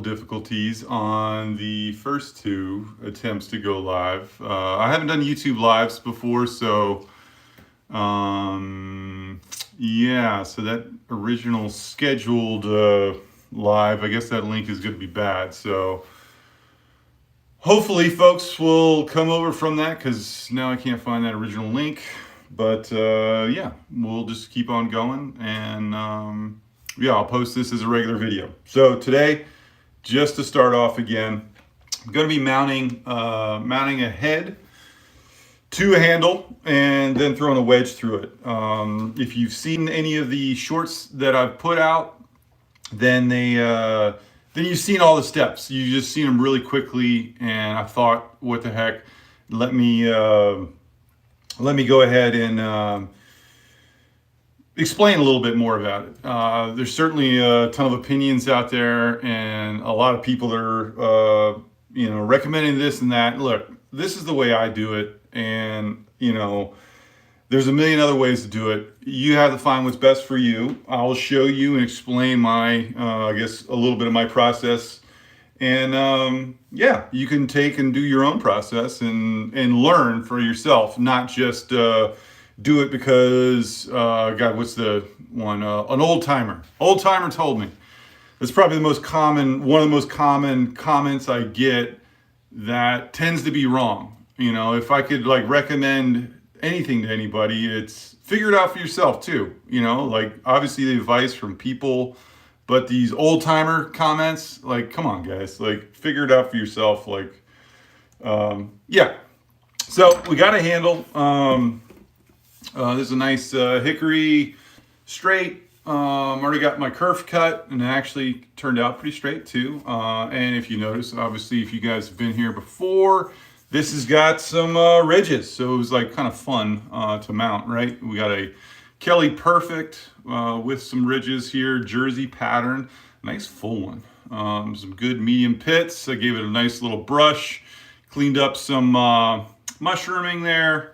difficulties on the first two attempts to go live. I haven't done YouTube lives before, so yeah, so that original scheduled live, I guess that link is going to be bad. So hopefully folks will come over from that, because now I can't find that original link. But yeah, we'll just keep on going, and yeah, I'll post this as a regular video. So today, just to start off again, I'm going to be mounting a head to a handle and then throwing a wedge through it. If you've seen any of the shorts that I've put out, then you've seen all the steps. You just seen them really quickly, and I thought, what the heck? Let me go ahead and explain a little bit more about it. There's certainly a ton of opinions out there, and a lot of people that are recommending this and that. Look, this is the way I do it, and there's a million other ways to do it. You have to find what's best for you. I'll show you and explain my, I guess, a little bit of my process. And yeah, you can take and do your own process and learn for yourself, not just do it because, God, what's the one? An old timer. Old timer told me. That's probably one of the most common comments I get that tends to be wrong. If I could recommend anything to anybody, it's figure it out for yourself too. Obviously the advice from people, but these old timer comments, come on guys, figure it out for yourself. Yeah. So we got a handle. This is a nice hickory straight. Already got my kerf cut, and it actually turned out pretty straight too. And if you notice, obviously, if you guys have been here before, this has got some ridges, so it was kind of fun to mount, right? We got a Kelly Perfect with some ridges here, jersey pattern, nice full one. Some good medium pits. I gave it a nice little brush, cleaned up some mushrooming there,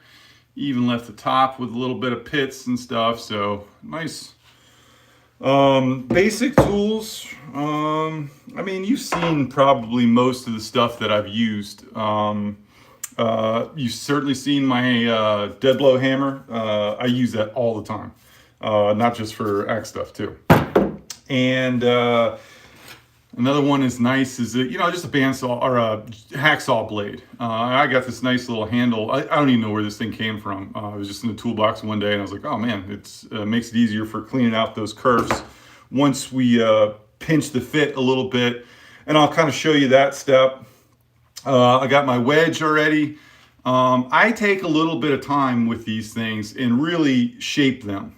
even left the top with a little bit of pits and stuff. So nice. Basic tools. I mean, you've seen probably most of the stuff that I've used. You've certainly seen my dead blow hammer. I use that all the time, not just for axe stuff too. And another one is nice is just a bandsaw or a hacksaw blade. I got this nice little handle. I don't even know where this thing came from. I was just in the toolbox one day, and I was like, oh man, it makes it easier for cleaning out those curves once we pinch the fit a little bit. And I'll kind of show you that step. I got my wedge already. I take a little bit of time with these things and really shape them.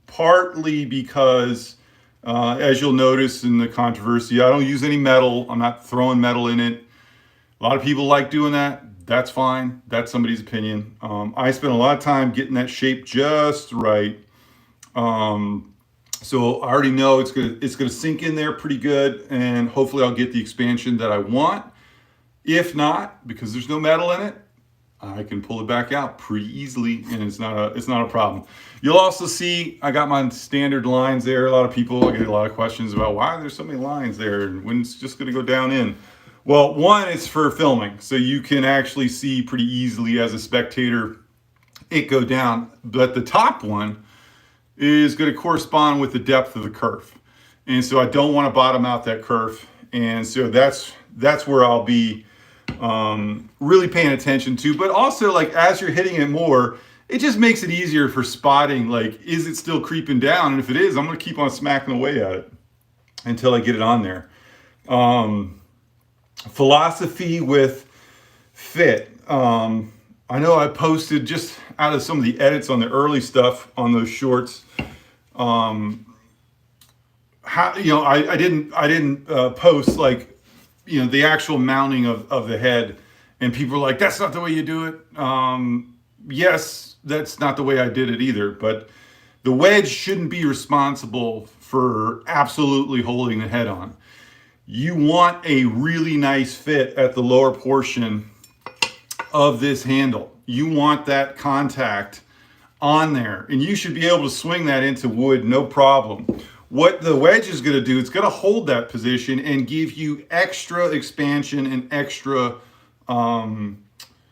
Partly because, as you'll notice in the controversy, I don't use any metal. I'm not throwing metal in it. A lot of people like doing that. That's fine. That's somebody's opinion. I spend a lot of time getting that shape just right. So I already know it's gonna sink in there pretty good, and hopefully I'll get the expansion that I want. If not, because there's no metal in it, I can pull it back out pretty easily, and it's not a problem. You'll also see I got my standard lines there. A lot of people, I get a lot of questions about why there's so many lines there and when it's just gonna go down in. Well, one, it's for filming, so you can actually see pretty easily as a spectator it go down. But the top one is gonna correspond with the depth of the kerf. And so I don't wanna bottom out that kerf. And so that's where I'll be really paying attention to. But also, as you're hitting it more, it just makes it easier for spotting, is it still creeping down? And if it is, I'm gonna keep on smacking away at it until I get it on there. Philosophy with fit. I know I posted just out of some of the edits on the early stuff on those shorts. I didn't post the actual mounting of the head, and people are like, that's not the way you do it. Yes, that's not the way I did it either, but the wedge shouldn't be responsible for absolutely holding the head on. You want a really nice fit at the lower portion of this handle. You want that contact on there, and you should be able to swing that into wood no problem. what the wedge is going to do, it's going to hold that position and give you extra expansion and extra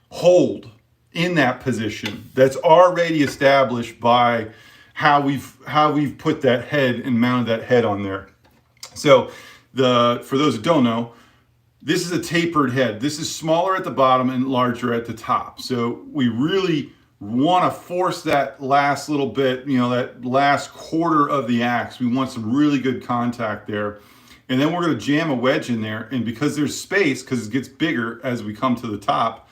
hold in that position that's already established by how we've put that head and mounted that head on there. So for those who don't know, this is a tapered head. This is smaller at the bottom and larger at the top. So we really want to force that last little bit, that last quarter of the axe. We want some really good contact there. And then we're going to jam a wedge in there. And because there's space, because it gets bigger as we come to the top,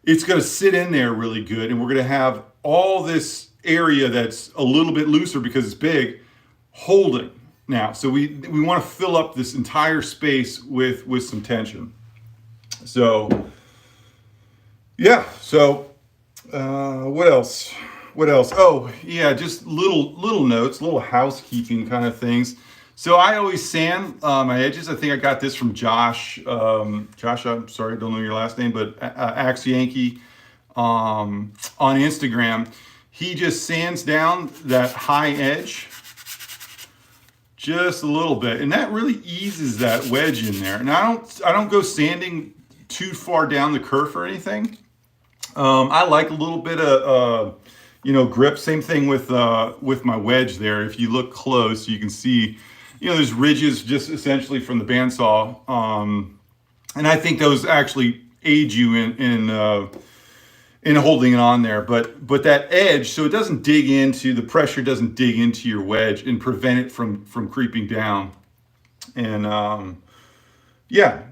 it's going to sit in there really good. And we're going to have all this area that's a little bit looser because it's big, holding now. So we want to fill up this entire space with some tension. So yeah, so what else? Oh yeah, just little notes, little housekeeping kind of things. So I always sand my edges. I think I got this from Josh. Josh, I'm sorry, I don't know your last name, but Axe Yankee on Instagram. He just sands down that high edge just a little bit, and that really eases that wedge in there. And I don't go sanding too far down the kerf or anything. I like a little bit of grip. Same thing with my wedge there. If you look close, you can see, there's ridges just essentially from the bandsaw, and I think those actually aid you in holding it on there. But that edge, so it doesn't the pressure doesn't dig into your wedge and prevent it from creeping down. And yeah,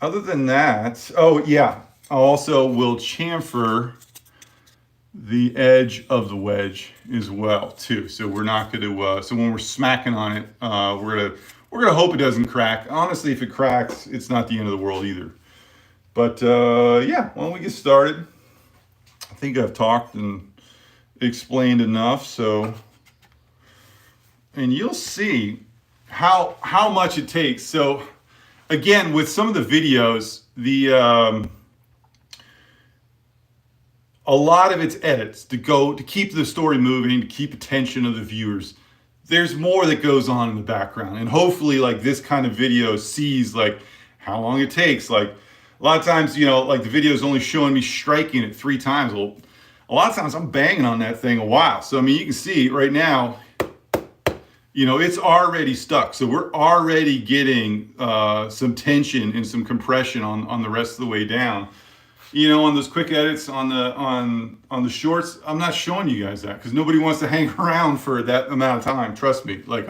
other than that, oh yeah, I also will chamfer the edge of the wedge as well too. So we're not going to. So when we're smacking on it, we're gonna hope it doesn't crack. Honestly, if it cracks, it's not the end of the world either. But yeah, why don't we get started? I think I've talked and explained enough. So, and you'll see how much it takes. So, again, with some of the videos, a lot of it's edits to keep the story moving, to keep attention of the viewers. There's more that goes on in the background, and hopefully, like this kind of video sees like how long it takes. Like a lot of times, like the video is only showing me striking it 3 times. Well, a lot of times I'm banging on that thing a while. So I mean, you can see right now, it's already stuck. So we're already getting some tension and some compression on the rest of the way down. On those quick edits on the shorts, I'm not showing you guys that because nobody wants to hang around for that amount of time. Trust me, like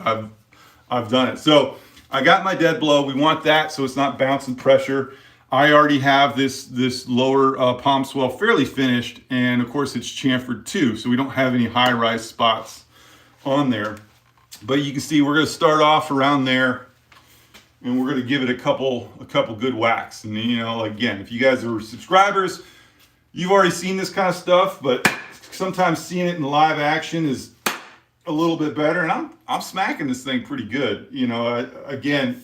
I've done it. So I got my dead blow. We want that so it's not bouncing pressure. I already have this lower palm swell fairly finished, and of course it's chamfered too, so we don't have any high rise spots on there. But you can see we're going to start off around there, and we're going to give it a couple good whacks. And again, if you guys are subscribers, you've already seen this kind of stuff, but sometimes seeing it in live action is a little bit better. And I'm smacking this thing pretty good. Again,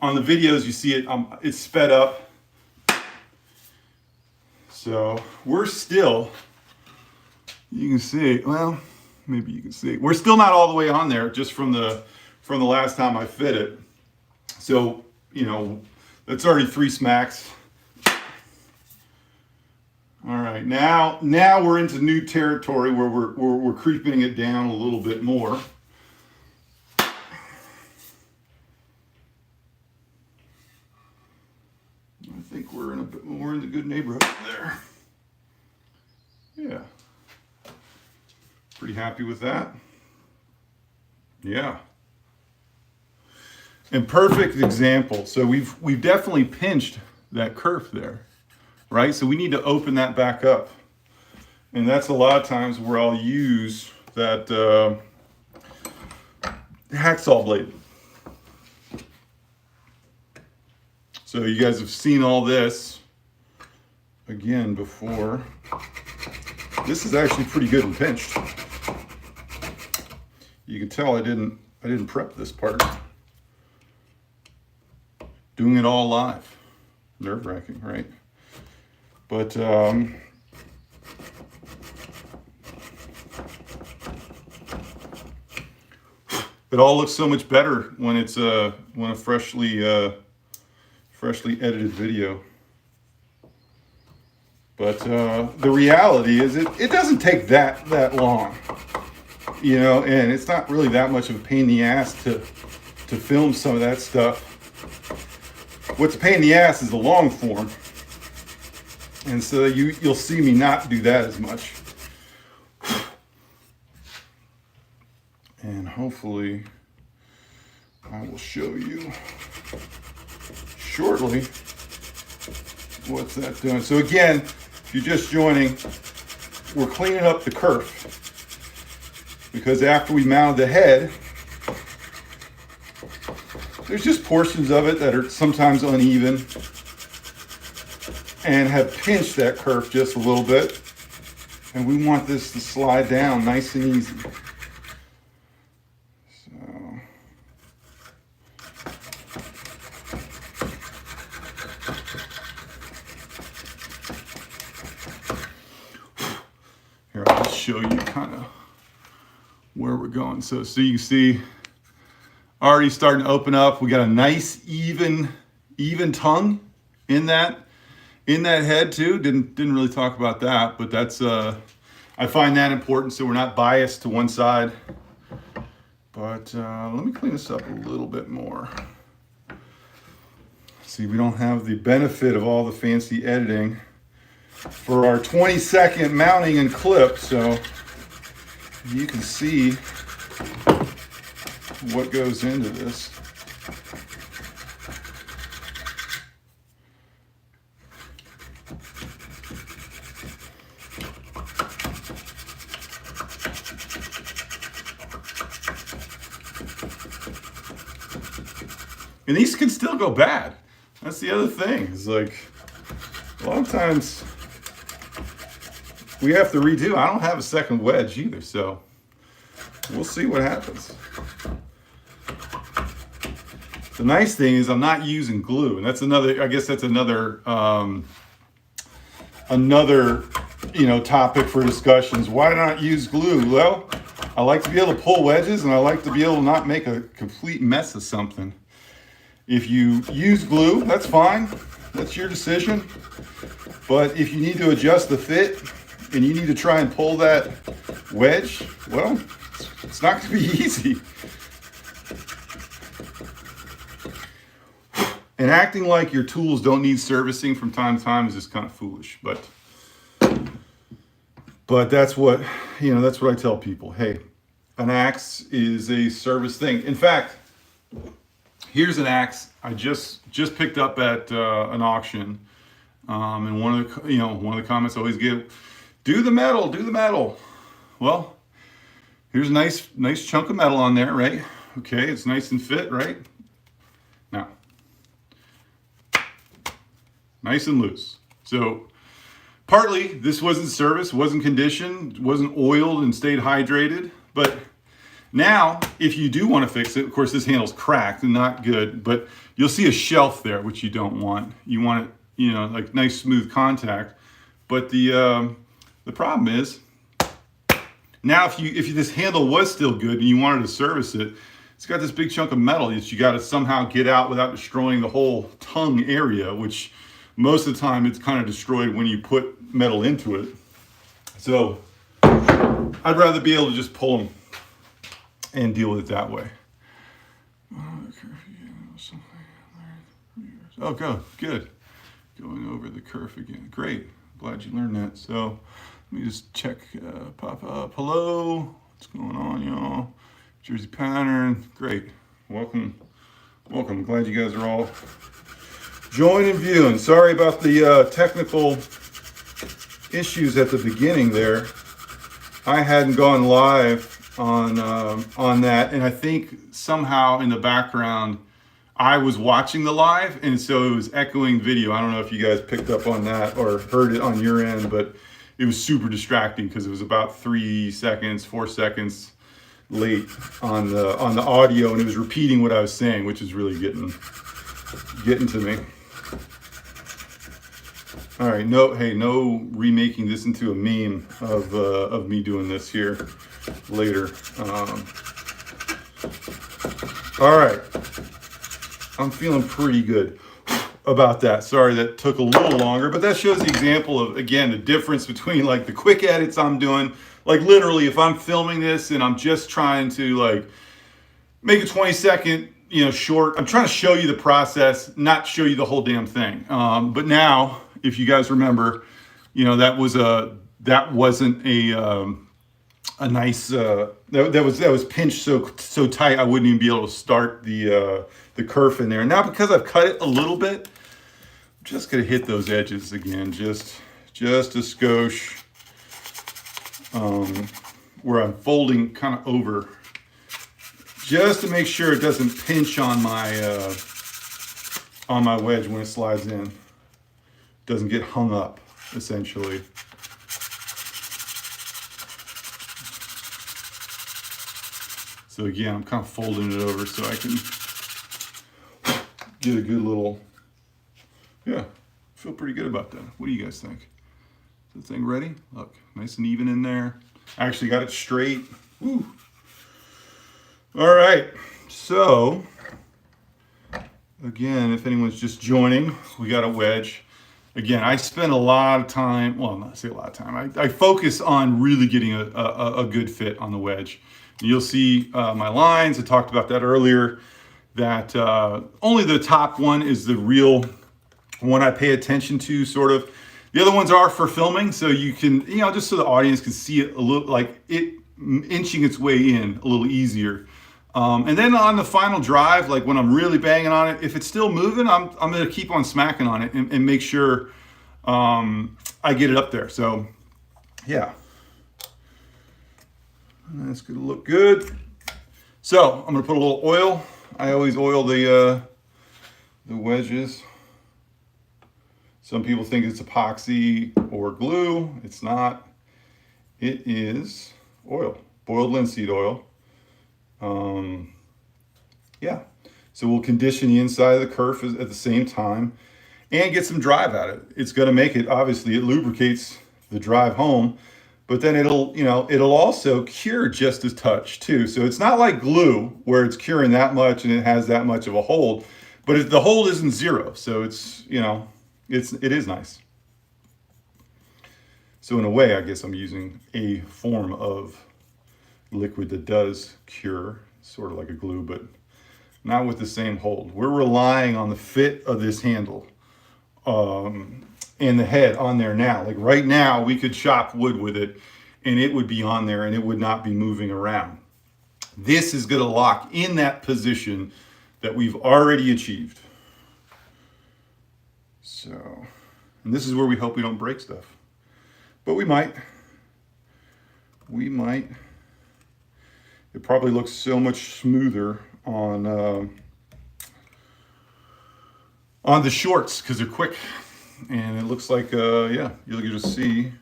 on the videos you see it, it's sped up. So we're still, you can see, well, maybe you can see, we're still not all the way on there just from the last time I fit it. So, that's already 3 smacks. All right, now we're into new territory where we're creeping it down a little bit more. I think we're in the good neighborhood there. Yeah. Pretty happy with that. Yeah. And perfect example. So we've definitely pinched that kerf there, right? So we need to open that back up. And that's a lot of times where I'll use that hacksaw blade. So you guys have seen all this again before. This is actually pretty good and pinched. You can tell I didn't prep this part. Doing it all live. Nerve-wracking, right? But it all looks so much better when it's a freshly edited video. But the reality is it doesn't take that long, you know, and it's not really that much of a pain in the ass to film some of that stuff. What's a pain in the ass is the long form. And so you'll see me not do that as much. And hopefully I will show you shortly what's that doing. So again, if you're just joining, we're cleaning up the kerf, because after we mounted the head, there's just portions of it that are sometimes uneven and have pinched that kerf just a little bit. And we want this to slide down nice and easy. Here, I'll just show you kind of where we're going. So you can see already starting to open up. We got a nice even tongue in that head too. Didn't really talk about that, but that's I find that important so we're not biased to one side. But let me clean this up a little bit more. See, we don't have the benefit of all the fancy editing for our 20-second mounting and clip, so you can see what goes into this. And these can still go bad. That's the other thing. It's like a lot of times we have to redo. I don't have a second wedge either, so we'll see what happens. The nice thing is I'm not using glue, and that's another, I guess that's another topic for discussions. Why not use glue? Well, I like to be able to pull wedges, and I like to be able to not make a complete mess of something. If you use glue, that's fine. That's your decision. But if you need to adjust the fit and you need to try and pull that wedge, well, it's not going to be easy. And acting like your tools don't need servicing from time to time is just kind of foolish. But that's what, that's what I tell people. Hey, an axe is a service thing. In fact, here's an axe I just picked up at an auction, and one of the comments I always get, do the metal. Well, here's a nice chunk of metal on there, right? Okay, it's nice and fit, right? Now, nice and loose. So partly this wasn't serviced, wasn't conditioned, wasn't oiled and stayed hydrated, but now, if you do want to fix it, of course, this handle's cracked and not good, but you'll see a shelf there, which you don't want. You want it, like nice smooth contact. But the problem is, now if this handle was still good and you wanted to service it, it's got this big chunk of metal that you got to somehow get out without destroying the whole tongue area, which most of the time it's kind of destroyed when you put metal into it. So I'd rather be able to just pull them and deal with it that way. Oh, good. Going over the kerf again. Great. Glad you learned that. So let me just check, pop up. Hello. What's going on, y'all? Jersey pattern. Great. Welcome. Glad you guys are all joining and viewing. Sorry about the technical issues at the beginning there. I hadn't gone live on that, and I think somehow in the background I was watching the live, and so it was echoing video. I don't know if you guys picked up on that or heard it on your end, but it was super distracting because it was about 4 seconds late on the audio, and it was repeating what I was saying, which is really getting to me. All right, no remaking this into a meme of me doing this here later. All right, I'm feeling pretty good about that. Sorry that took a little longer, but that shows the example of, again, the difference between like the quick edits I'm doing. Like literally, if I'm filming this and I'm just trying to like make a 20-second, short, I'm trying to show you the process, not show you the whole damn thing. But now, if you guys remember, that wasn't a nice that was pinched so tight I wouldn't even be able to start the kerf in there. Now because I've cut it a little bit, I'm just gonna hit those edges again, just a skosh, where I'm folding kind of over, just to make sure it doesn't pinch on my wedge when it slides in. Doesn't get hung up, essentially. So again, I'm kind of folding it over so I can get a good little, feel pretty good about that. What do you guys think? Is the thing ready? Look, nice and even in there. I actually got it straight. Woo. All right, so again, if anyone's just joining, we got a wedge. Again, I spend a lot of time, well, not say a lot of time, I focus on really getting a good fit on the wedge. You'll see my lines, I talked about that earlier, that only the top one is the real one I pay attention to, sort of. The other ones are for filming, so you can, just so the audience can see it a little, like it inching its way in a little easier. And then on the final drive, like when I'm really banging on it, if it's still moving, I'm going to keep on smacking on it and make sure I get it up there. So, yeah. That's going to look good. So, I'm going to put a little oil. I always oil the wedges. Some people think it's epoxy or glue. It's not. It is oil, boiled linseed oil. So we'll condition the inside of the kerf at the same time and get some drive out of it. It's going to make it, obviously, it lubricates the drive home, but then it'll also cure just a touch too. So it's not like glue where it's curing that much and it has that much of a hold, but the hold isn't zero. So it's, it is nice. So in a way, I guess I'm using a form of liquid that does cure, sort of like a glue, but not with the same hold. We're relying on the fit of this handle and the head on there now. Like right now, we could chop wood with it and it would be on there and it would not be moving around. This is going to lock in that position that we've already achieved. So, and this is where we hope we don't break stuff, but we might. It probably looks so much smoother on the shorts because they're quick, and it looks like you'll just see.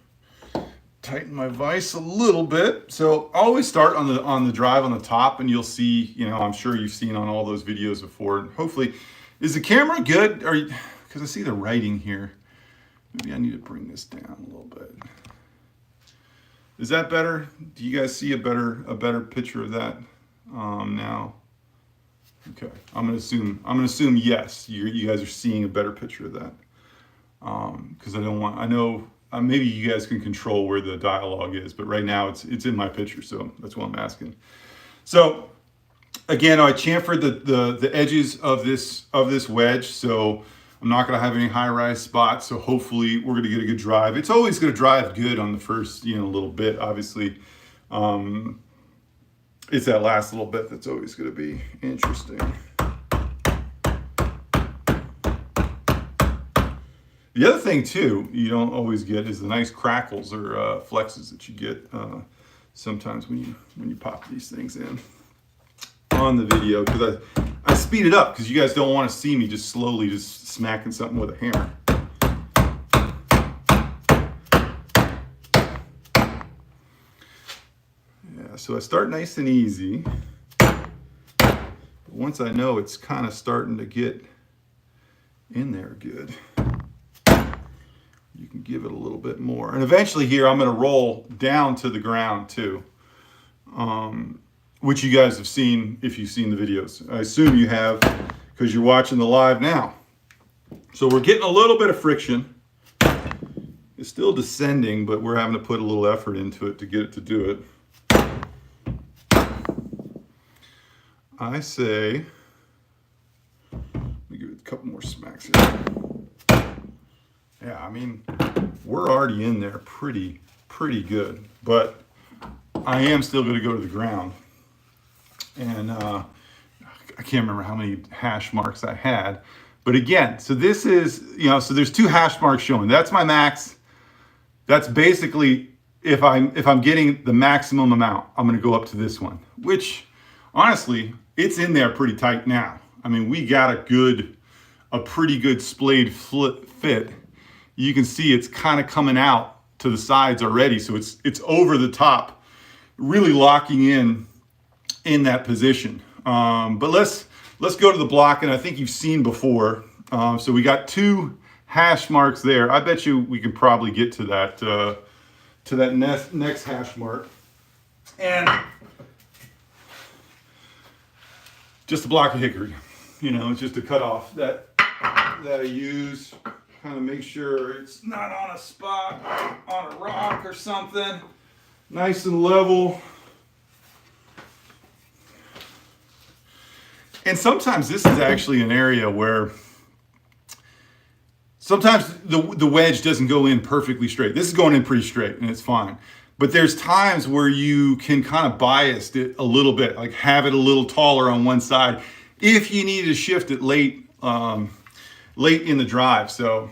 Tighten my vise a little bit. So I always start on the drive on the top, and you'll see. I'm sure you've seen on all those videos before. Hopefully, is the camera good? Because I see the writing here. Maybe I need to bring this down a little bit. Is that better? Do you guys see a better picture of that now? Okay, I'm gonna assume yes. You guys are seeing a better picture of that because I know maybe you guys can control where the dialogue is, but right now it's in my picture, so that's what I'm asking. So again, I chamfered the edges of this wedge, so I'm not going to have any high-rise spots, so hopefully we're going to get a good drive. It's always going to drive good on the first, little bit. Obviously, it's that last little bit that's always going to be interesting. The other thing, too, you don't always get is the nice crackles or flexes that you get sometimes when you pop these things in on the video, because I speed it up because you guys don't want to see me just slowly just smacking something with a hammer. Yeah, so I start nice and easy. But once I know it's kind of starting to get in there good, you can give it a little bit more. And eventually here I'm going to roll down to the ground too. which you guys have seen if you've seen the videos. I assume you have, because you're watching the live now. So we're getting a little bit of friction. It's still descending, but we're having to put a little effort into it to get it to do it. I say, let me give it a couple more smacks here. Yeah, I mean, we're already in there pretty good, but I am still going to go to the ground. And I can't remember how many hash marks I had. But again, so this is, so there's 2 hash marks showing. That's my max. That's basically, if I'm getting the maximum amount, I'm going to go up to this one, which honestly, it's in there pretty tight now. I mean, we got a pretty good splayed fit. You can see it's kind of coming out to the sides already. So it's over the top, really locking in that position. But let's go to the block, and I think you've seen before. So we got 2 hash marks there. I bet you we can probably get to that next hash mark. And just a block of hickory, it's just a cut off that I use, kind of make sure it's not on a spot, on a rock or something. Nice and level. And sometimes this is actually an area where sometimes the wedge doesn't go in perfectly straight. This is going in pretty straight and it's fine. But there's times where you can kind of bias it a little bit, like have it a little taller on one side if you need to shift it late in the drive. So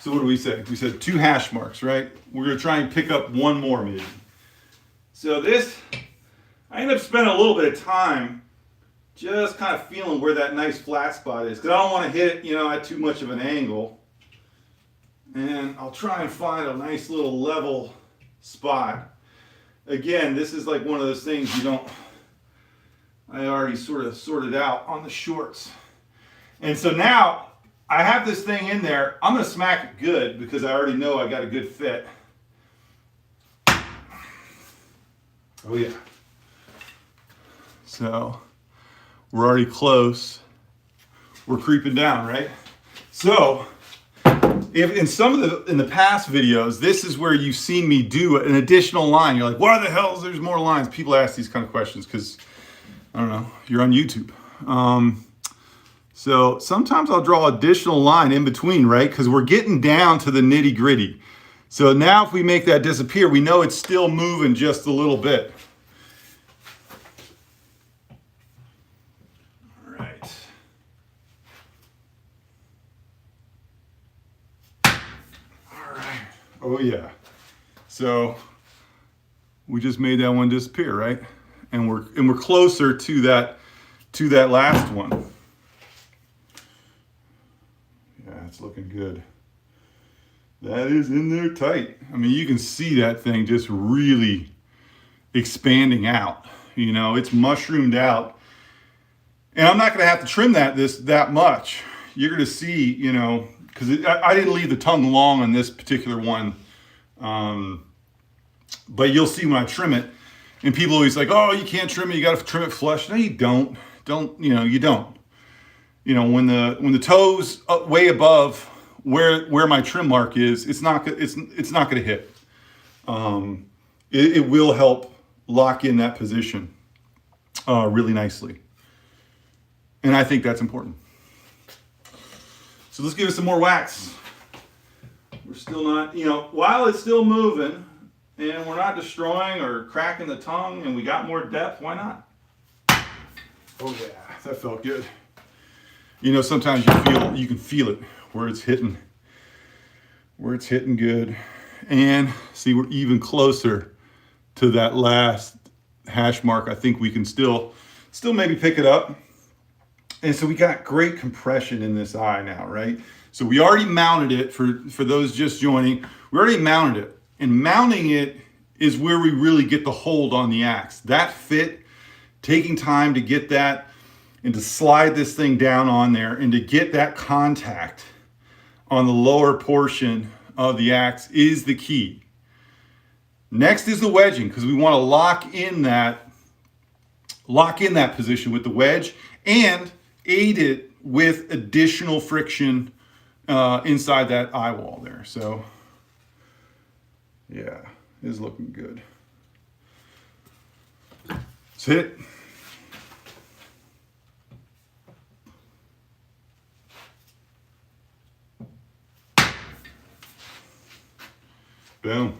what do we say? We said 2 hash marks, right? We're going to try and pick up 1 more maybe. So this, I end up spending a little bit of time just kind of feeling where that nice flat spot is, because I don't want to hit it, at too much of an angle. And I'll try and find a nice little level spot. Again, this is like one of those things I already sort of sorted out on the shorts. And so now I have this thing in there. I'm going to smack it good because I already know I got a good fit. Oh yeah. So we're already close. We're creeping down, right? So if in the past videos, this is where you've seen me do an additional line. You're like, why the hell is there's more lines? People ask these kind of questions because, I don't know, you're on YouTube. So sometimes I'll draw additional line in between, right? Because we're getting down to the nitty gritty. So now if we make that disappear, we know it's still moving just a little bit. All right. All right. Oh yeah. So we just made that one disappear, right? And we're closer to that last one. Yeah, it's looking good. That is in there tight. I mean, you can see that thing just really expanding out. It's mushroomed out. And I'm not going to have to trim that much. You're going to see, because I didn't leave the tongue long on this particular one. But you'll see when I trim it. And people always like, oh, you can't trim it. You got to trim it flush. No, you don't. You don't. When the toe's way above where my trim mark is, it's not going to hit. It will help lock in that position really nicely. And I think that's important. So let's give it some more wax. We're still not, while it's still moving and we're not destroying or cracking the tongue and we got more depth, why not? Oh yeah, that felt good. Sometimes you can feel it where it's hitting good. And see, we're even closer to that last hash mark. I think we can still maybe pick it up. And so we got great compression in this eye now, right? So we already mounted it for those just joining. We already mounted it. And mounting it is where we really get the hold on the axe. That fit, taking time to get that and to slide this thing down on there and to get that contact on the lower portion of the axe is the key. Next is the wedging, because we want to lock in that position with the wedge and aid it with additional friction inside that eye wall there. So yeah, it is looking good. Let's hit it. Boom.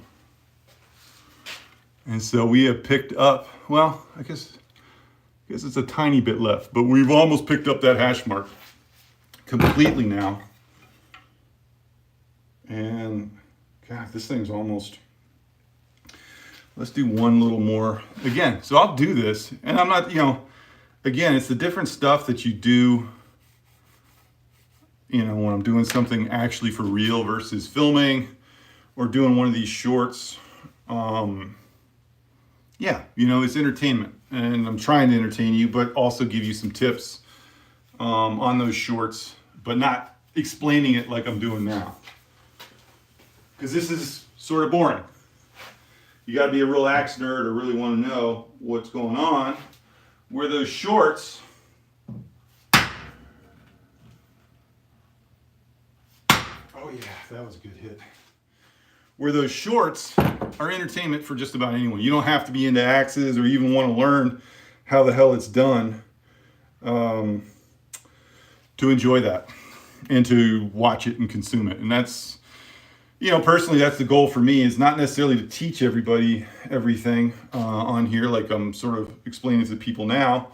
And so we have picked up, well, I guess it's a tiny bit left, but we've almost picked up that hash mark completely now. And God, this thing's almost, let's do one little more. Again, so I'll do this, and I'm not, again, it's the different stuff that you do, when I'm doing something actually for real versus filming or doing one of these shorts. Yeah, it's entertainment, and I'm trying to entertain you, but also give you some tips on those shorts, but not explaining it like I'm doing now, because this is sort of boring. You got to be a real axe nerd or really want to know what's going on. Where those shorts, oh yeah, that was a good hit. Where those shorts are entertainment for just about anyone. You don't have to be into axes or even want to learn how the hell it's done to enjoy that and to watch it and consume it. And that's, personally, that's the goal for me, is not necessarily to teach everybody everything on here like I'm sort of explaining to people now.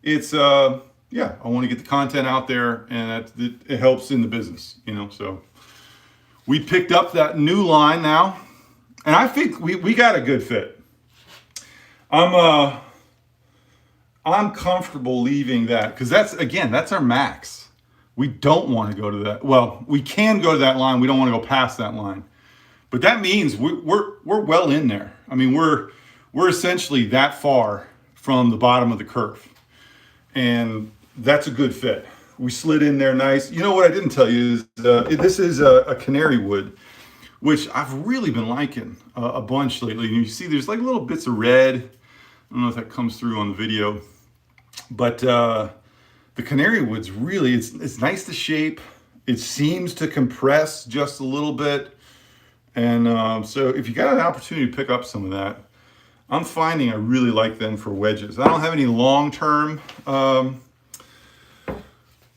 It's, I want to get the content out there, and it helps in the business, so. We picked up that new line now, and I think we got a good fit. I'm comfortable leaving that, because that's our max. We don't want to go to that. Well, we can go to that line. We don't want to go past that line, but that means we're well in there. I mean, we're essentially that far from the bottom of the curve, and that's a good fit. We slid in there nice. You know what I didn't tell you is this is a canary wood, which I've really been liking a bunch lately. And you see there's like little bits of red. I don't know if that comes through on the video, but the canary wood's really, it's nice to shape. It seems to compress just a little bit. And so if you got an opportunity to pick up some of that, I'm finding I really like them for wedges. I don't have any long-term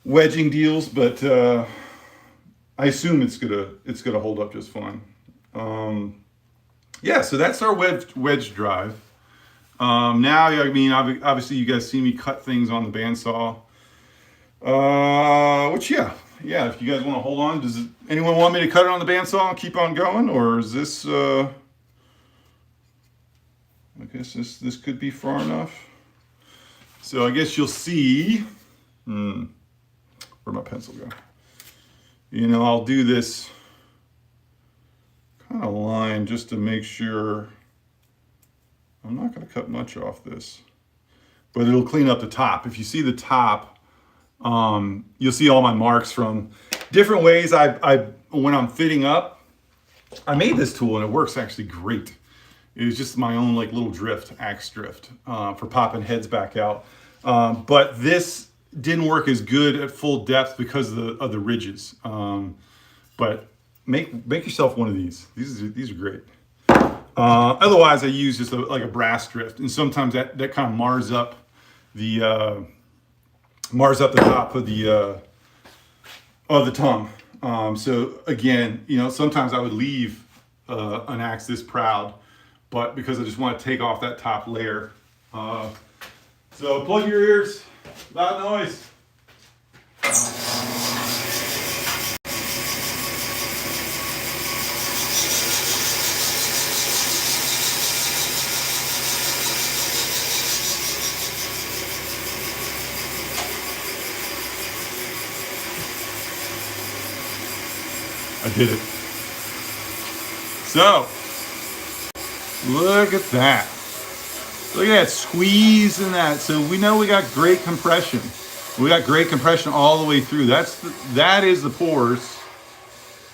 wedging deals, but I assume it's gonna hold up just fine. Yeah, so that's our wedge drive. Now, I mean, obviously you guys see me cut things on the bandsaw. Which if you guys want to hold on, does anyone want me to cut it on the bandsaw and keep on going, or is this? I guess this could be far enough. So I guess you'll see. Where'd my pencil go? I'll do this kind of line just to make sure. I'm not going to cut much off this, but it'll clean up the top. If you see the top, you'll see all my marks from different ways when I'm fitting up. I made this tool and it works actually great. It was just my own like little axe drift for popping heads back out. But this didn't work as good at full depth because of the ridges. But make yourself one of these. These are great. Otherwise, I use just like a brass drift, and sometimes that kind of mars up the top of the tongue. So again, sometimes I would leave an axe this proud, but because I just want to take off that top layer. So plug your ears. Loud noise. I did it. So, look at that. Look at that squeeze in that. So we know we got great compression. We got great compression all the way through. That is the pores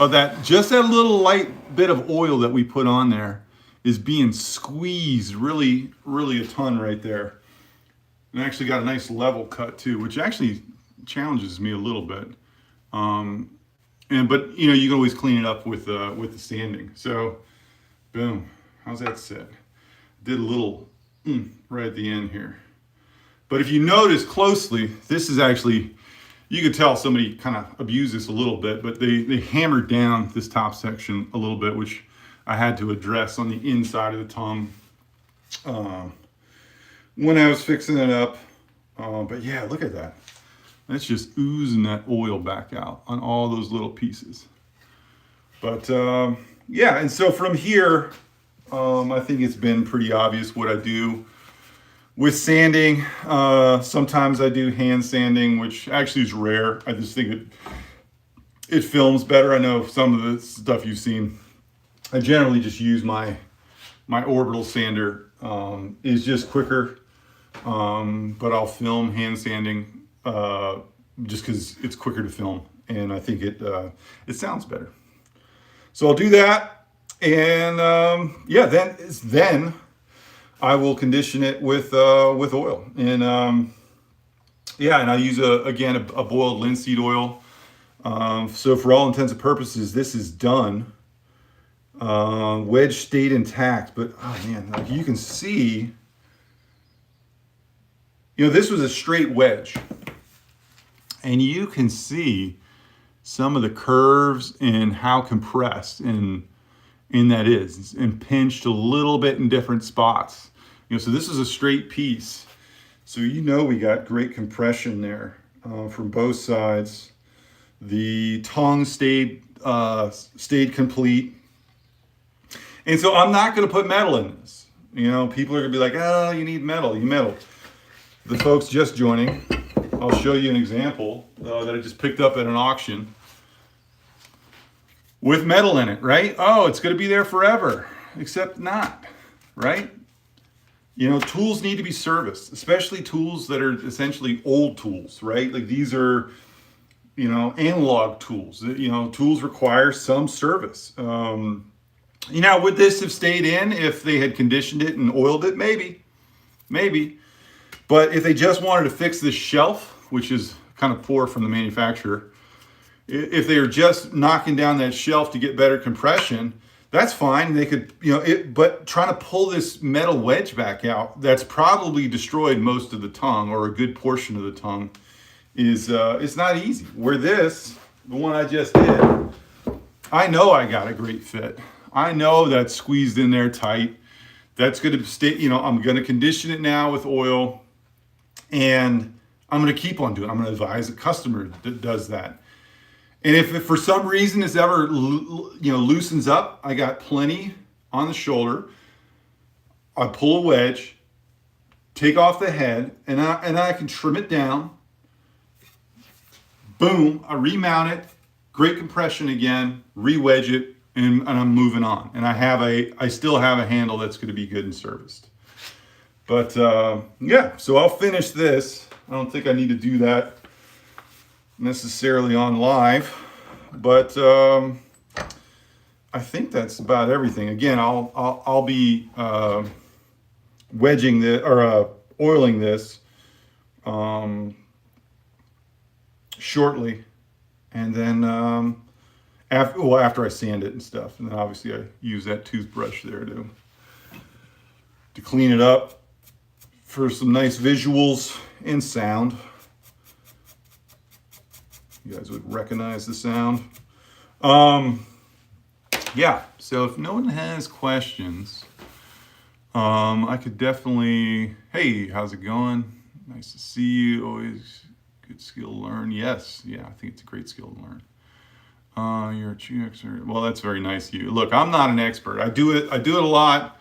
of that. Just that little light bit of oil that we put on there is being squeezed really, really a ton right there. And actually got a nice level cut too, which actually challenges me a little bit. But you know, you can always clean it up with the sanding. So, boom. How's that sit? Did a little right at the end here. But if you notice closely, this is actually, you could tell somebody kind of abused this a little bit, but they hammered down this top section a little bit, which I had to address on the inside of the tongue when I was fixing it up. But yeah, look at that. That's just oozing that oil back out on all those little pieces. But yeah, and so from here, I think it's been pretty obvious what I do with sanding. Sometimes I do hand sanding, which actually is rare. I just think it films better. I know some of the stuff you've seen, I generally just use my orbital sander. Is just quicker, but I'll film hand sanding just because it's quicker to film, and I think it sounds better. So I'll do that, and yeah, then I will condition it with oil, and yeah, and I use again a boiled linseed oil. So for all intents and purposes, this is done. Wedge stayed intact, but oh man, like you can see, you know, this was a straight wedge, and you can see some of the curves and how compressed and that is, and pinched a little bit in different spots. You know, so this is a straight piece, so you know we got great compression there from both sides. The tongue stayed complete. And so I'm not going to put metal in this. You know, people are going to be like, oh, you need metal. You metal. The folks just joining, I'll show you an example that I just picked up at an auction with metal in it, right? Oh, it's going to be there forever, except not, right? You know, tools need to be serviced, especially tools that are essentially old tools, right? Like these are, you know, analog tools. You know, tools require some service. You know, would this have stayed in if they had conditioned it and oiled it? Maybe. But if they just wanted to fix this shelf, which is kind of poor from the manufacturer, if they were just knocking down that shelf to get better compression, that's fine. They could, you know, but trying to pull this metal wedge back out, that's probably destroyed most of the tongue, or a good portion of the tongue, is it's not easy. Where this, the one I just did, I know I got a great fit. I know that's squeezed in there tight. That's going to stay, you know, I'm going to condition it now with oil, and I'm going to keep on doing it. I'm going to advise a customer that does that. And if for some reason this ever, you know, loosens up, I got plenty on the shoulder. I pull a wedge, take off the head, and I can trim it down. Boom, I remount it, great compression again, re-wedge it, and I'm moving on. And I still have a handle that's going to be good and serviced. But yeah, so I'll finish this. I don't think I need to do that necessarily on live, but I think that's about everything. Again, I'll be wedging this, or oiling this shortly, and then after I sand it and stuff, and then obviously I use that toothbrush there to clean it up for some nice visuals and sound. You guys would recognize the sound. Yeah, so if no one has questions, I could definitely, hey, how's it going? Nice to see you. Always good skill to learn. Yes, yeah, I think it's a great skill to learn. You're a true expert. Well, that's very nice of you. Look, I'm not an expert. I do it a lot.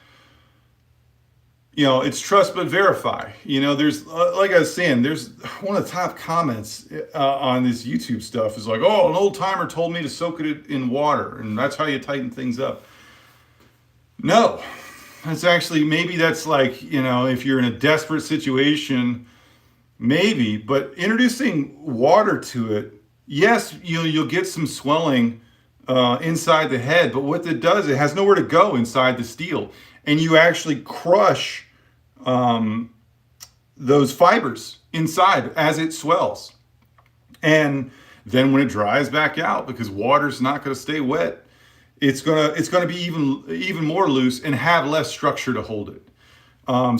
You know, it's trust but verify. You know, there's, like I was saying, there's one of the top comments on this YouTube stuff is like, oh, an old timer told me to soak it in water, and that's how you tighten things up. No, that's actually, maybe that's like, you know, if you're in a desperate situation, maybe, but introducing water to it, yes, you'll get some swelling inside the head. But what it does, it has nowhere to go inside the steel. And you actually crush those fibers inside as it swells. And then when it dries back out, because water's not going to stay wet, it's gonna be even more loose and have less structure to hold it.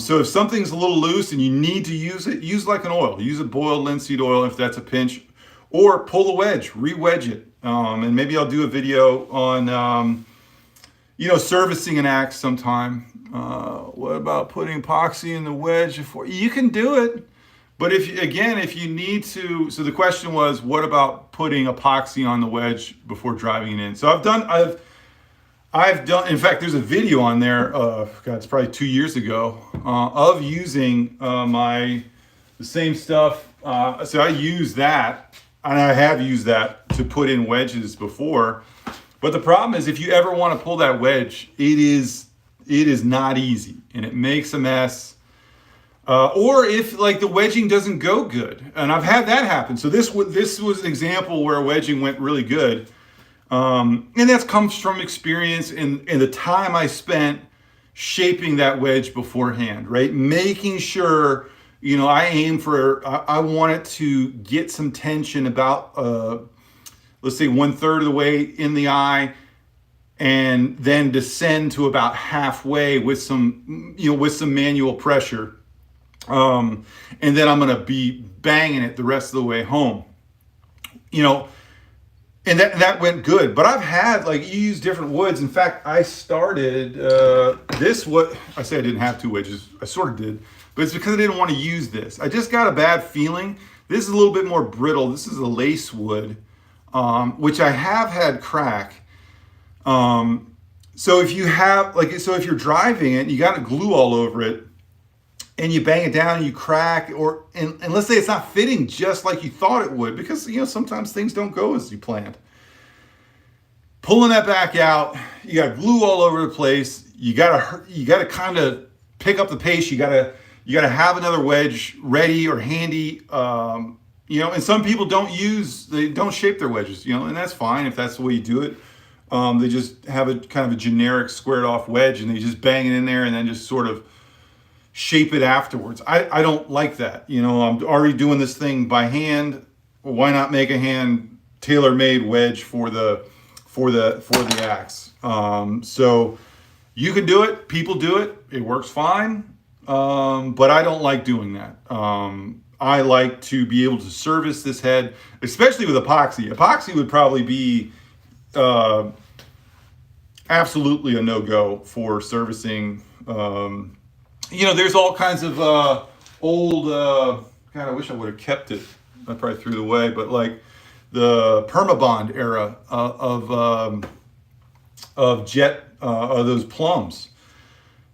So if something's a little loose and you need to use it, use like an oil. Use a boiled linseed oil if that's a pinch, or pull the wedge, re-wedge it. And maybe I'll do a video on servicing an axe sometime. What about putting epoxy in the wedge? You can do it, but if you need to. So the question was, what about putting epoxy on the wedge before driving it in? So I've done, in fact, there's a video on there, it's probably 2 years ago, of using the same stuff. So I use that, and I have used that to put in wedges before. But the problem is, if you ever want to pull that wedge, it is not easy, and it makes a mess. Or if like the wedging doesn't go good, and I've had that happen. So this was an example where wedging went really good. And that comes from experience and the time I spent shaping that wedge beforehand, right? Making sure, I want it to get some tension about, let's say 1/3 of the way in the eye, and then descend to about halfway with some manual pressure. And then I'm going to be banging it the rest of the way home, and that went good. But I've had, you use different woods. In fact, I started I say I didn't have 2 wedges. I sort of did, but it's because I didn't want to use this. I just got a bad feeling. This is a little bit more brittle. This is a lace wood, which I have had crack. So if you're driving it, you got glue all over it, and you bang it down and you crack, and let's say it's not fitting just like you thought it would, because sometimes things don't go as you planned. Pulling that back out, you got glue all over the place. You gotta kind of pick up the pace. You gotta have another wedge ready or handy. And some people don't shape their wedges, and that's fine if that's the way you do it. They just have a kind of a generic squared off wedge, and they just bang it in there and then just sort of shape it afterwards. I don't like that. I'm already doing this thing by hand. Well, why not make a hand tailor-made wedge for the axe? So you can do it. People do it. It works fine. But I don't like doing that. I like to be able to service this head, especially with epoxy. Epoxy would probably be absolutely a no-go for servicing. There's all kinds of old, God, I wish I would have kept it. I probably threw it away, but like the Permabond era of those plums.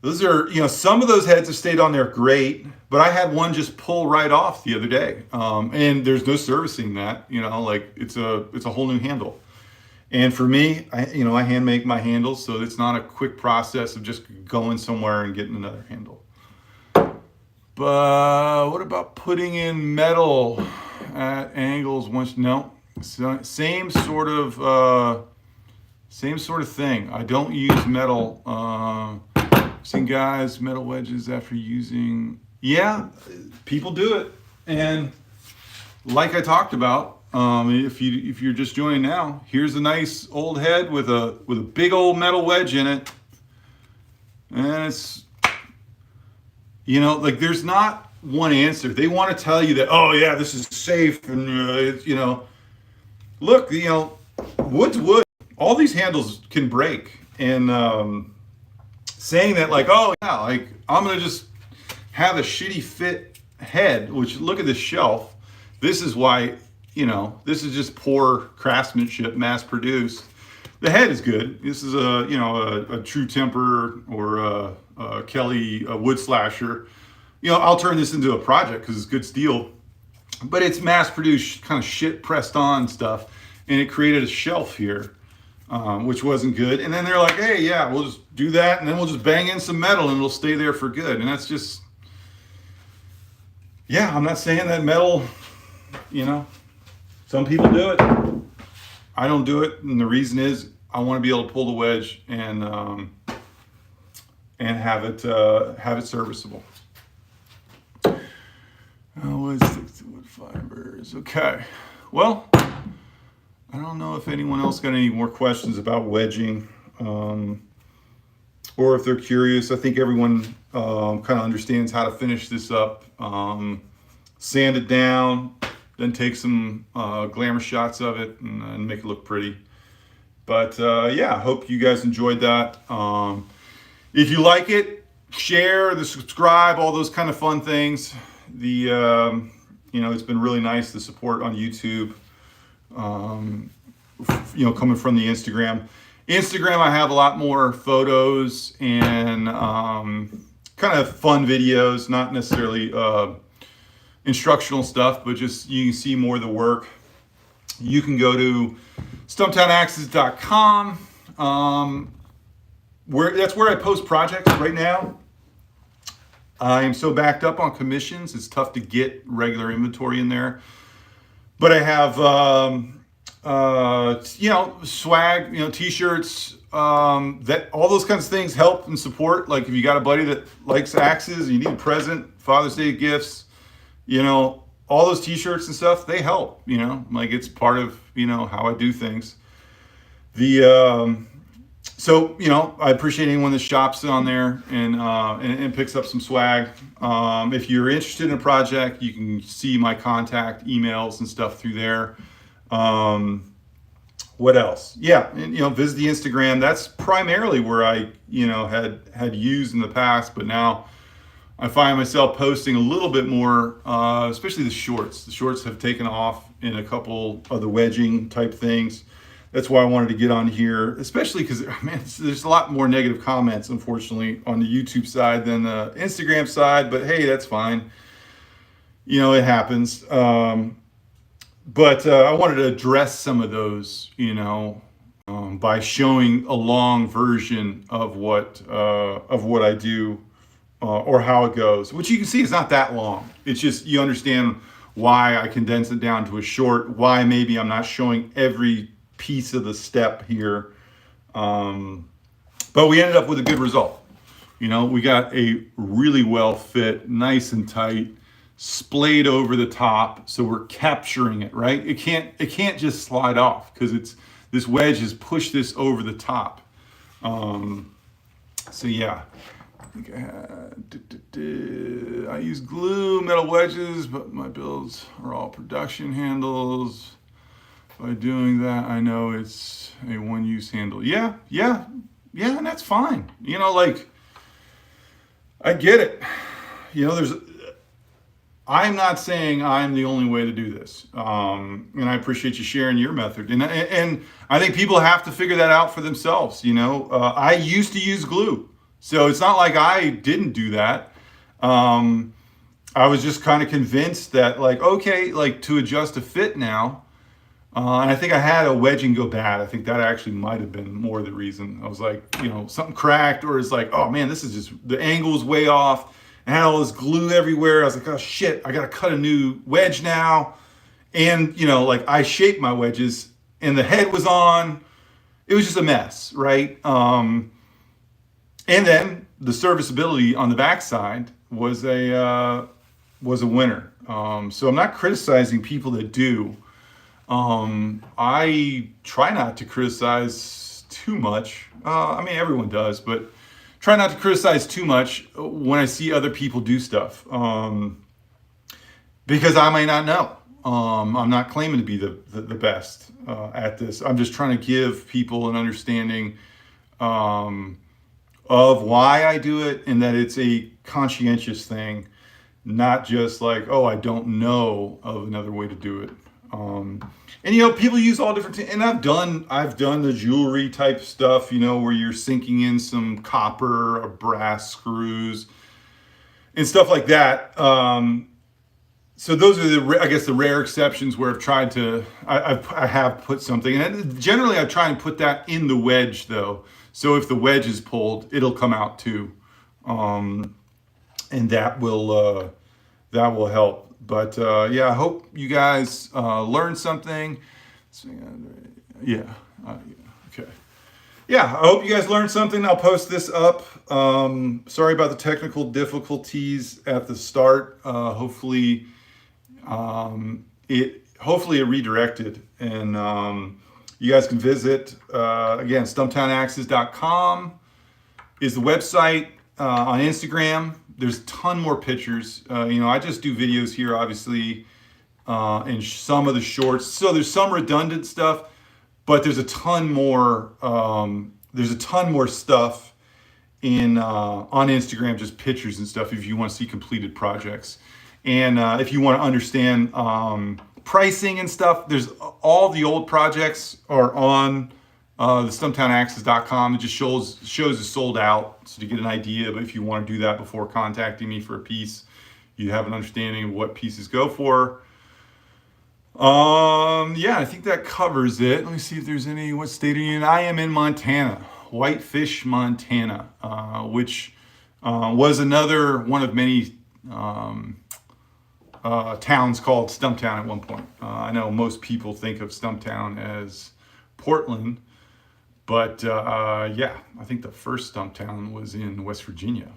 Those are, some of those heads have stayed on there great, but I had one just pull right off the other day. And there's no servicing that, it's a whole new handle. And for me, I hand make my handles, so it's not a quick process of just going somewhere and getting another handle. But what about putting in metal at angles once? No, same sort of thing. I don't use metal. Seen guys metal wedges after using. Yeah, people do it, and like I talked about. If you're just joining now, here's a nice old head with a big old metal wedge in it, and it's there's not one answer. They want to tell you that, oh yeah, this is safe, and look, wood's wood. All these handles can break, and saying that oh yeah, I'm gonna just have a shitty fit head. Which, look at this shelf. This is why. This is just poor craftsmanship, mass produced. The head is good. This is a True Temper or a Kelly wood slasher. I'll turn this into a project because it's good steel, but it's mass produced kind of shit pressed on stuff, and it created a shelf here, which wasn't good. And then they're like, hey, yeah, we'll just do that, and then we'll just bang in some metal, and it'll stay there for good. And that's just, yeah, I'm not saying that metal, some people do it. I don't do it, and the reason is I want to be able to pull the wedge and have it serviceable. Wood sticks to wood fibers. Okay. Well, I don't know if anyone else got any more questions about wedging, or if they're curious. I think everyone kind of understands how to finish this up. Sand it down, then take some glamour shots of it and make it look pretty. But yeah, I hope you guys enjoyed that. If you like it, share, subscribe, all those kind of fun things. It's been really nice, the support on YouTube, coming from the Instagram. I have a lot more photos and kind of fun videos, not necessarily instructional stuff, but just you can see more of the work. You can go to stumptownaxes.com. That's where I post projects right now. I am so backed up on commissions, it's tough to get regular inventory in there. But I have, swag, t-shirts, that all those kinds of things help and support. Like if you got a buddy that likes axes, you need a present, Father's Day gifts, all those t-shirts and stuff, they help, like it's part of, how I do things. So, I appreciate anyone that shops on there and picks up some swag. If you're interested in a project, you can see my contact emails and stuff through there. What else? Yeah, and, visit the Instagram. That's primarily where I, had used in the past, but now I find myself posting a little bit more, especially the shorts. The shorts have taken off in a couple of the wedging type things. That's why I wanted to get on here, especially because, there's a lot more negative comments, unfortunately, on the YouTube side than the Instagram side. But hey, that's fine. It happens. But I wanted to address some of those, by showing a long version of what I do or how it goes, which you can see is not that long. It's just you understand why I condense it down to a short, why maybe I'm not showing every piece of the step here, but we ended up with a good result. We got a really well fit, nice and tight, splayed over the top, so we're capturing it, right? It can't just slide off because this wedge has pushed this over the top. So yeah, I think I use glue metal wedges, but my builds are all production handles. By doing that, I know it's a one-use handle. Yeah, and that's fine. I get it. I'm not saying I'm the only way to do this. And I appreciate you sharing your method. And I think people have to figure that out for themselves. I used to use glue, so it's not like I didn't do that. I was just kind of convinced that to adjust a fit now. And I think I had a wedging go bad. I think that actually might have been more the reason. I was like, something cracked, or it's like, oh man, this is just, the angle's way off. I had all this glue everywhere. I was like, oh shit, I got to cut a new wedge now. And, I shaped my wedges and the head was on. It was just a mess, right? And then the serviceability on the backside was a winner. So I'm not criticizing people that do. I try not to criticize too much. Everyone does, but try not to criticize too much when I see other people do stuff. Because I may not know. I'm not claiming to be the best at this. I'm just trying to give people an understanding of why I do it, and that it's a conscientious thing, not just like, oh, I don't know of another way to do it. And people use all different things, and I've done the jewelry type stuff, where you're sinking in some copper or brass screws and stuff like that. So those are the rare exceptions where I've tried to, I have put something, and generally I try and put that in the wedge though. So if the wedge is pulled, it'll come out too. And that will help. But yeah, I hope you guys learned something. Yeah. Okay. Yeah, I hope you guys learned something. I'll post this up. Sorry about the technical difficulties at the start. Hopefully it redirected, and you guys can visit again, stumptownaxes.com is the website. On Instagram, there's a ton more pictures. I just do videos here, obviously, and some of the shorts. So there's some redundant stuff, but there's a ton more. There's a ton more stuff on Instagram, just pictures and stuff. If you want to see completed projects, and if you want to understand pricing and stuff, there's all the old projects are on the stumptownaxes.com. It just shows it's sold out, so to get an idea. But if you want to do that before contacting me for a piece, you have an understanding of what pieces go for. Yeah, I think that covers it. Let me see if there's what state are you in? I am in Montana, Whitefish, Montana, which was another one of many towns called Stumptown at one point. I know most people think of Stumptown as Portland, but yeah, I think the first Stumptown was in West Virginia.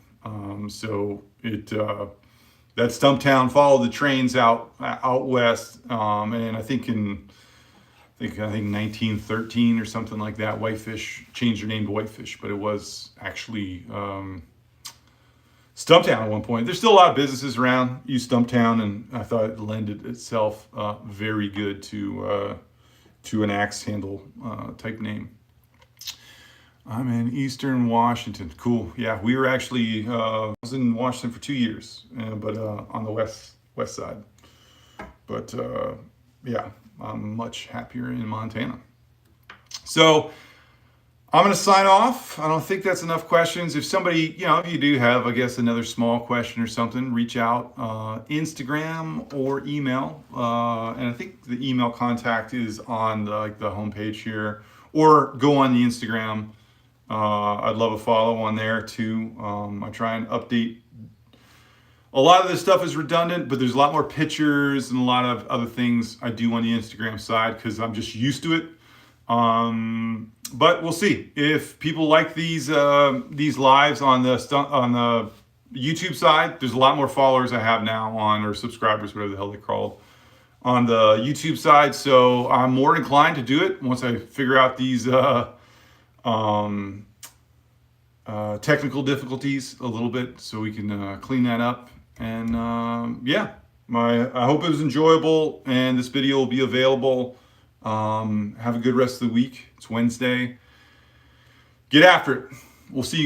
So that Stumptown followed the trains out west, and I think 1913 or something like that, Whitefish changed their name to Whitefish, but it was actually Stumptown at one point. There's still a lot of businesses around use Stumptown, and I thought it lended itself very good to an axe handle type name. I'm in Eastern Washington. Cool. Yeah, we were actually I was in Washington for 2 years, but on the west side. But yeah, I'm much happier in Montana. So I'm going to sign off. I don't think that's enough questions. If somebody, if you do have, I guess, another small question or something, reach out, Instagram or email. And I think the email contact is on the homepage here, or go on the Instagram. I'd love a follow on there too. I try and update. A lot of this stuff is redundant, but there's a lot more pictures and a lot of other things I do on the Instagram side because I'm just used to it. But we'll see if people like these lives on the YouTube side. There's a lot more followers I have now or subscribers, whatever the hell they're called, on the YouTube side. So I'm more inclined to do it once I figure out these technical difficulties a little bit, so we can clean that up. And yeah, I hope it was enjoyable, and this video will be available. Have a good rest of the week. It's Wednesday. Get after it. We'll see you guys.